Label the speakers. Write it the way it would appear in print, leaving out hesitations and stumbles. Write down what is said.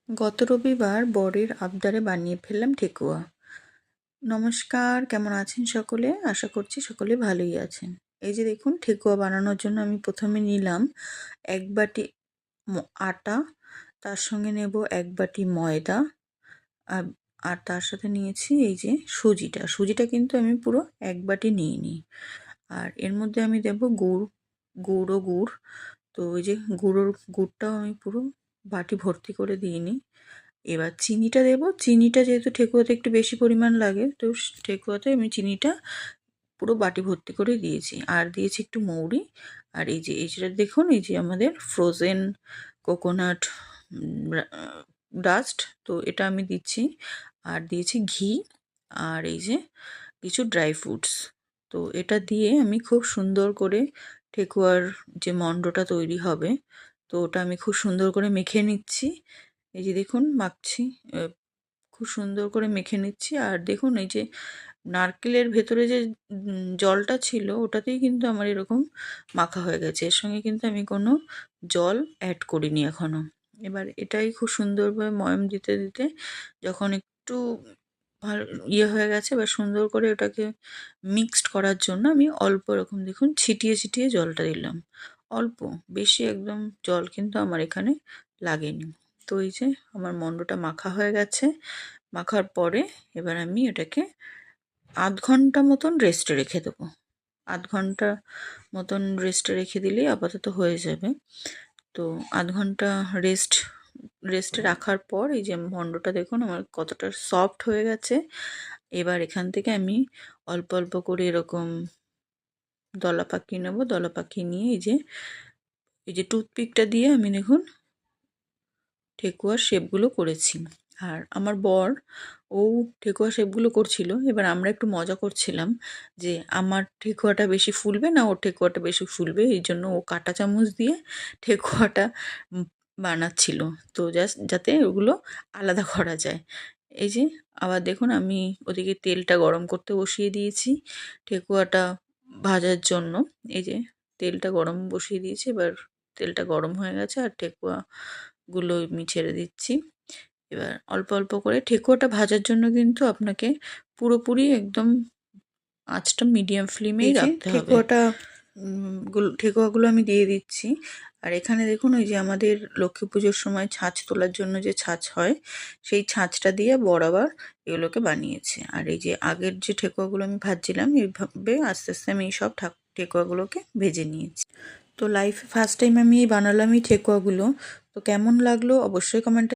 Speaker 1: গত রবিবার বরের আবদারে বানিয়ে ফেললাম ঠেকুয়া। নমস্কার, কেমন আছেন সকলে? আশা করছি সকলে ভালোই আছেন। এই যে দেখুন, ঠেকুয়া বানানোর জন্য আমি প্রথমে নিলাম ১ বাটি আটা, তার সঙ্গে নেব ১ বাটি ময়দা, আর আর তার সাথে নিয়েছি এই যে সুজিটা। সুজিটা কিন্তু আমি পুরো ১ বাটি নিইনি। আর এর মধ্যে আমি দেব গুড়। তো ওই যে গুড়টাও আমি পুরো বাটি ভর্তি করে দিইনি। এবার চিনিটা দেবো। চিনিটা যেহেতু ঠেকুয়াতে একটু বেশি পরিমাণ লাগে, তো ঠেকুয়াতে আমি চিনিটা পুরো বাটি ভর্তি করে দিয়েছি। আর দিয়েছি একটু মৌরি। আর এই যেটা দেখুন, এই যে আমাদের ফ্রোজেন কোকোনাট ডাস্ট, তো এটা আমি দিচ্ছি। আর দিয়েছি ঘি, আর এই যে কিছু ড্রাই ফ্রুটস। তো এটা দিয়ে আমি খুব সুন্দর করে ঠেকুয়ার যে মণ্ডটা তৈরি হবে, তো ওটা আমি খুব সুন্দর করে মেখে নিচ্ছি। এই যে দেখুন মাখছি, খুব সুন্দর করে মেখে নিচ্ছি। আর দেখুন, এই যে নারকেলের ভেতরে যে জলটা ছিল, ওটাতেই কিন্তু আমার এরকম মাখা হয়ে গেছে। এর সঙ্গে কিন্তু আমি কোনো জল অ্যাড করিনি এখনও। এবার এটাই খুব সুন্দরভাবে ময়াম দিতে দিতে যখন একটু ভালো হয়ে গেছে, এবার সুন্দর করে ওটাকে মিক্সড করার জন্য আমি অল্প এরকম দেখুন ছিটিয়ে জলটা দিলাম। অল্প, বেশি একদম জল কিন্তু আমার এখানে লাগেনি। তো এই যে আমার মণ্ডটা মাখা হয়ে গেছে। মাখার পরে এবার আমি এটাকে আধ ঘন্টা মতন রেস্টে রেখে দেবো। আধ ঘন্টা মতন রেস্টে রেখে দিলেই আপাতত হয়ে যাবে। তো আধ ঘন্টা রেস্টে রাখার পর এই যে মণ্ডটা দেখুন আমার কতটা সফট হয়ে গেছে। এবার এখান থেকে আমি অল্প অল্প করে এরকম দলা পাকিয়ে নেবো। দলা পাকিয়ে নিয়ে এই যে টুথপিকটা দিয়ে আমি দেখুন ঠেকুয়ার শেপগুলো করেছি। আর আমার বর ও ঠেকুয়া শেপগুলো করছিল। এবার আমরা একটু মজা করছিলাম যে আমার ঠেকুয়াটা বেশি ফুলবে না ওর ঠেকুয়াটা বেশি ফুলবে, এই জন্য ও কাঁটা চামচ দিয়ে ঠেকুয়াটা বানাচ্ছিল, তো জাস্ট যাতে ওগুলো আলাদা করা যায়। এই যে আবার দেখুন, আমি ওদিকে তেলটা গরম করতে বসিয়ে দিয়েছি ঠেকুয়াটা ভাজার জন্য। এই যে তেলটা গরম বসিয়ে দিয়েছি, এবার তেলটা গরম হয়ে গেছে আর ঠেকুয়াগুলো আমি ছেড়ে দিচ্ছি। এবার অল্প অল্প করে ঠেকুয়াটা ভাজার জন্য কিন্তু আপনাকে পুরোপুরি একদম আঁচটা মিডিয়াম ফ্লেমেই রাখতে হবে। ঠেকুয়াগুলো আমি দিয়ে দিচ্ছি। আর এখানে দেখুন, ওই যে আমাদের লক্ষ্মী পুজোর সময় ছাঁচ তোলার জন্য যে ছাঁচ হয়, সেই ছাঁচটা দিয়ে বরাবর এগুলোকে বানিয়েছে। আর এই যে আগের যে ঠেকুয়াগুলো আমি ভাজছিলাম, এইভাবে আস্তে আস্তে আমি এই সব ঠেকুয়াগুলোকে ভেজে নিয়েছি। তো লাইফে ফার্স্ট টাইম আমি বানালাম এই ঠেকুয়াগুলো। তো কেমন লাগলো অবশ্যই কমেন্টে